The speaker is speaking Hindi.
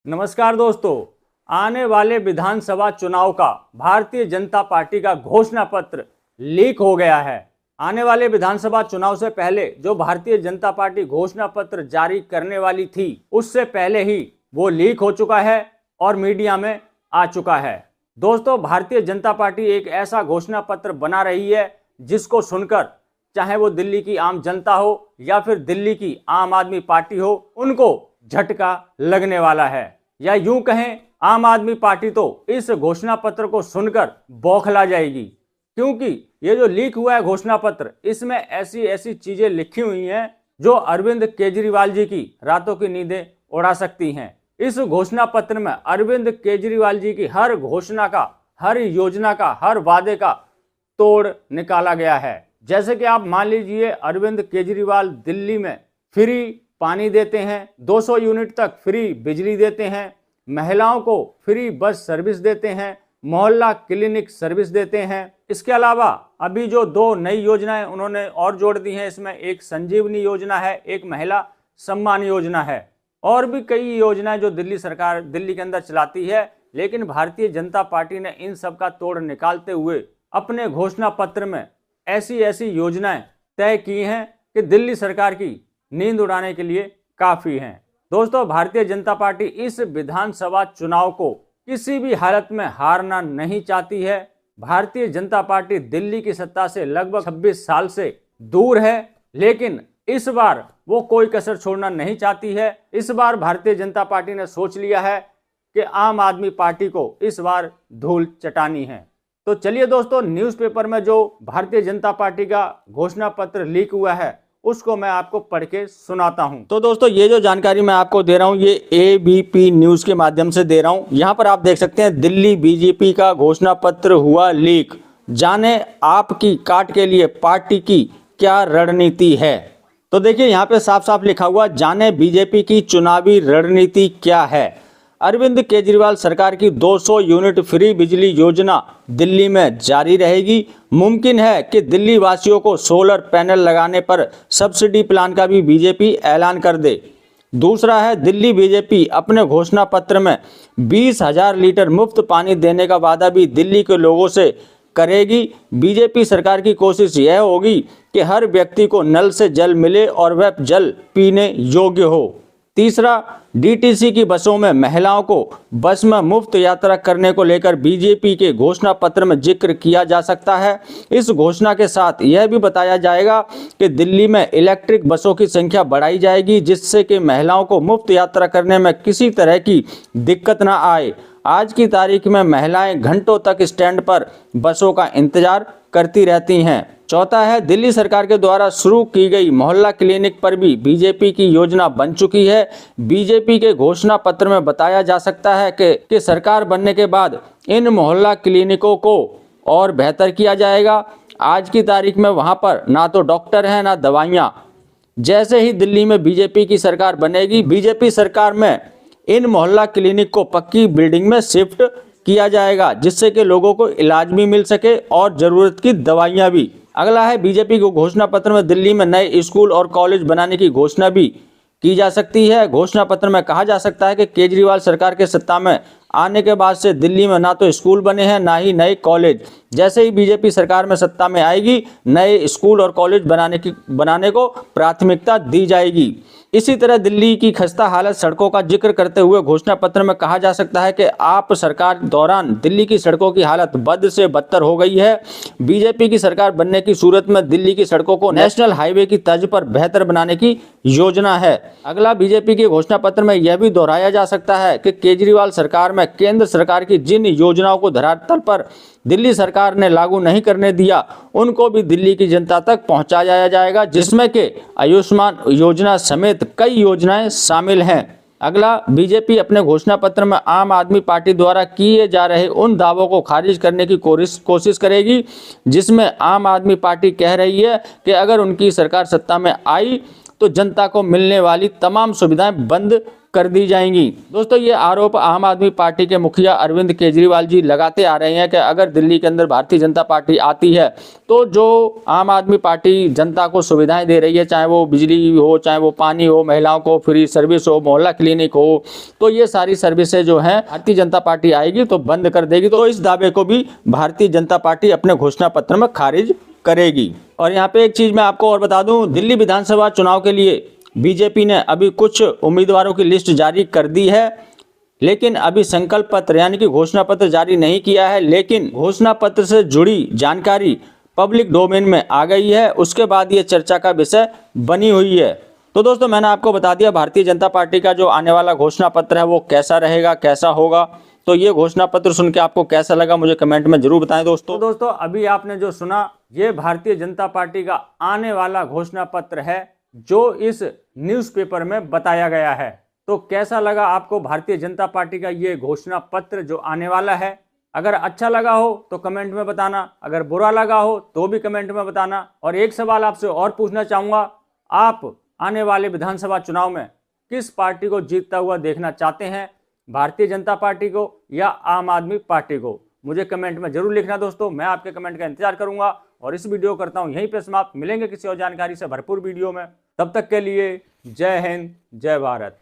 नमस्कार दोस्तों, आने वाले विधानसभा चुनाव का भारतीय जनता पार्टी का घोषणा पत्र लीक हो गया है। आने वाले विधानसभा चुनाव से पहले जो भारतीय जनता पार्टी घोषणा पत्र जारी करने वाली थी, उससे पहले ही वो लीक हो चुका है और मीडिया में आ चुका है। दोस्तों, भारतीय जनता पार्टी एक ऐसा घोषणा पत्र बना रही है जिसको सुनकर चाहे वो दिल्ली की आम जनता हो या फिर दिल्ली की आम आदमी पार्टी हो, उनको झटका लगने वाला है। या यूं कहें, आम आदमी पार्टी तो इस घोषणा पत्र को सुनकर बौखला जाएगी, क्योंकि ये जो लीक हुआ है घोषणा पत्र, इसमें ऐसी ऐसी चीजें लिखी हुई हैं जो अरविंद केजरीवाल जी की रातों की नींदें उड़ा सकती हैं। इस घोषणा पत्र में अरविंद केजरीवाल जी की हर घोषणा का, हर योजना का, हर वादे का तोड़ निकाला गया है। जैसे कि आप मान लीजिए, अरविंद केजरीवाल दिल्ली में फ्री पानी देते हैं, 200 यूनिट तक फ्री बिजली देते हैं, महिलाओं को फ्री बस सर्विस देते हैं, मोहल्ला क्लिनिक सर्विस देते हैं। इसके अलावा अभी जो 2 नई योजनाएं उन्होंने और जोड़ दी हैं, इसमें एक संजीवनी योजना है, एक महिला सम्मान योजना है, और भी कई योजनाएं जो दिल्ली सरकार दिल्ली के अंदर चलाती है। लेकिन भारतीय जनता पार्टी ने इन सब का तोड़ निकालते हुए अपने घोषणा पत्र में ऐसी ऐसी योजनाएं तय की हैं कि दिल्ली सरकार की नींद उड़ाने के लिए काफी हैं। दोस्तों, भारतीय जनता पार्टी इस विधानसभा चुनाव को किसी भी हालत में हारना नहीं चाहती है। भारतीय जनता पार्टी दिल्ली की सत्ता से लगभग 26 साल से दूर है, लेकिन इस बार वो कोई कसर छोड़ना नहीं चाहती है। इस बार भारतीय जनता पार्टी ने सोच लिया है कि आम आदमी पार्टी को इस बार धूल चटानी है। तो चलिए दोस्तों, न्यूज़पेपर में जो भारतीय जनता पार्टी का घोषणा पत्र लीक हुआ है उसको मैं आपको पढ़ के सुनाता हूं। तो दोस्तों, ये जो जानकारी मैं आपको दे रहा हूं, ये एबीपी न्यूज के माध्यम से दे रहा हूं। यहां पर आप देख सकते हैं, दिल्ली बीजेपी का घोषणा पत्र हुआ लीक, जाने आपकी काट के लिए पार्टी की क्या रणनीति है। तो देखिए, यहाँ पे साफ साफ लिखा हुआ, जाने बीजेपी की चुनावी रणनीति क्या है। अरविंद केजरीवाल सरकार की 200 यूनिट फ्री बिजली योजना दिल्ली में जारी रहेगी। मुमकिन है कि दिल्ली वासियों को सोलर पैनल लगाने पर सब्सिडी प्लान का भी बीजेपी ऐलान कर दे। दूसरा है, दिल्ली बीजेपी अपने घोषणा पत्र में 20,000 लीटर मुफ्त पानी देने का वादा भी दिल्ली के लोगों से करेगी। बीजेपी सरकार की कोशिश यह होगी कि हर व्यक्ति को नल से जल मिले और वह जल पीने योग्य हो। तीसरा, डीटीसी की बसों में महिलाओं को बस में मुफ्त यात्रा करने को लेकर बीजेपी के घोषणा पत्र में जिक्र किया जा सकता है। इस घोषणा के साथ यह भी बताया जाएगा कि दिल्ली में इलेक्ट्रिक बसों की संख्या बढ़ाई जाएगी, जिससे कि महिलाओं को मुफ्त यात्रा करने में किसी तरह की दिक्कत न आए। आज की तारीख में महिलाएं घंटों तक स्टैंड पर बसों का इंतजार करती रहती हैं। चौथा है, दिल्ली सरकार के द्वारा शुरू की गई मोहल्ला क्लिनिक पर भी बीजेपी की योजना बन चुकी है। बीजेपी के घोषणा पत्र में बताया जा सकता है कि सरकार बनने के बाद इन मोहल्ला क्लिनिकों को और बेहतर किया जाएगा। आज की तारीख में वहां पर ना तो डॉक्टर हैं ना दवाइयाँ। जैसे ही दिल्ली में बीजेपी की सरकार बनेगी, बीजेपी सरकार में इन मोहल्ला क्लिनिक को पक्की बिल्डिंग में शिफ्ट किया जाएगा, जिससे कि लोगों को इलाज भी मिल सके और ज़रूरत की दवाइयाँ भी। अगला है, बीजेपी को घोषणा पत्र में दिल्ली में नए स्कूल और कॉलेज बनाने की घोषणा भी की जा सकती है। घोषणा पत्र में कहा जा सकता है कि केजरीवाल सरकार के सत्ता में आने के बाद से दिल्ली में ना तो स्कूल बने हैं ना ही नए कॉलेज। जैसे ही बीजेपी सरकार में सत्ता में आएगी, नए स्कूल और कॉलेज बनाने को प्राथमिकता दी जाएगी। इसी तरह दिल्ली की खस्ता हालत सड़कों का जिक्र करते हुए घोषणा पत्र में कहा जा सकता है कि आप सरकार दौरान दिल्ली की सड़कों की हालत बद से बदतर हो गई है। बीजेपी की सरकार बनने की सूरत में दिल्ली की सड़कों को नेशनल हाईवे की तर्ज पर बेहतर बनाने की योजना है। अगला, बीजेपी के घोषणा पत्र में यह भी दोहराया जा सकता है कि केजरीवाल सरकार में केंद्र सरकार की जिन योजनाओं को धरातल पर दिल्ली सरकार ने लागू नहीं करने दिया, उनको भी दिल्ली की जनता तक पहुंचाया जाएगा, जिसमें कि आयुष्मान योजना समेत कई योजनाएं शामिल हैं। अगला, बीजेपी अपने घोषणा पत्र में आम आदमी पार्टी द्वारा किए जा रहे उन दावों को खारिज करने की कोशिश करेगी, जिसमें आम आदमी पार्टी कह रही है कि अगर उनकी सरकार सत्ता में आई तो जनता को मिलने वाली तमाम सुविधाएं बंद कर दी जाएंगी। दोस्तों, ये आरोप आम आदमी पार्टी के मुखिया अरविंद केजरीवाल जी लगाते आ रहे हैं कि अगर दिल्ली के अंदर भारतीय जनता पार्टी आती है तो जो आम आदमी पार्टी जनता को सुविधाएं दे रही है, चाहे वो बिजली हो, चाहे वो पानी हो, महिलाओं को फ्री सर्विस हो, मोहल्ला क्लिनिक हो, तो ये सारी सर्विसेज जो हैं भारतीय जनता पार्टी आएगी तो बंद कर देगी। तो इस दावे को भी भारतीय जनता पार्टी अपने घोषणा पत्र में खारिज करेगी। और यहाँ पे एक चीज मैं आपको और बता दूं, दिल्ली विधानसभा चुनाव के लिए बीजेपी ने अभी कुछ उम्मीदवारों की लिस्ट जारी कर दी है, लेकिन अभी संकल्प पत्र यानी कि घोषणा पत्र जारी नहीं किया है। लेकिन घोषणा पत्र से जुड़ी जानकारी पब्लिक डोमेन में आ गई है, उसके बाद ये चर्चा का विषय बनी हुई है। तो दोस्तों, मैंने आपको बता दिया भारतीय जनता पार्टी का जो आने वाला घोषणा पत्र है वो कैसा रहेगा, कैसा होगा। तो ये घोषणा पत्र सुन के आपको कैसा लगा मुझे कमेंट में जरूर बताएं दोस्तों। तो दोस्तों, अभी आपने जो सुना ये भारतीय जनता पार्टी का आने वाला घोषणा पत्र है जो इस न्यूज़पेपर में बताया गया है। तो कैसा लगा आपको भारतीय जनता पार्टी का ये घोषणा पत्र जो आने वाला है? अगर अच्छा लगा हो तो कमेंट में बताना, अगर बुरा लगा हो तो भी कमेंट में बताना। और एक सवाल आपसे और पूछना चाहूँगा, आप आने वाले विधानसभा चुनाव में किस पार्टी को जीतता हुआ देखना चाहते हैं, भारतीय जनता पार्टी को या आम आदमी पार्टी को? मुझे कमेंट में जरूर लिखना दोस्तों, मैं आपके कमेंट का इंतजार करूंगा। और इस वीडियो करता हूं यहीं पे समाप्त, मिलेंगे किसी और जानकारी से भरपूर वीडियो में। तब तक के लिए जय हिंद, जय भारत।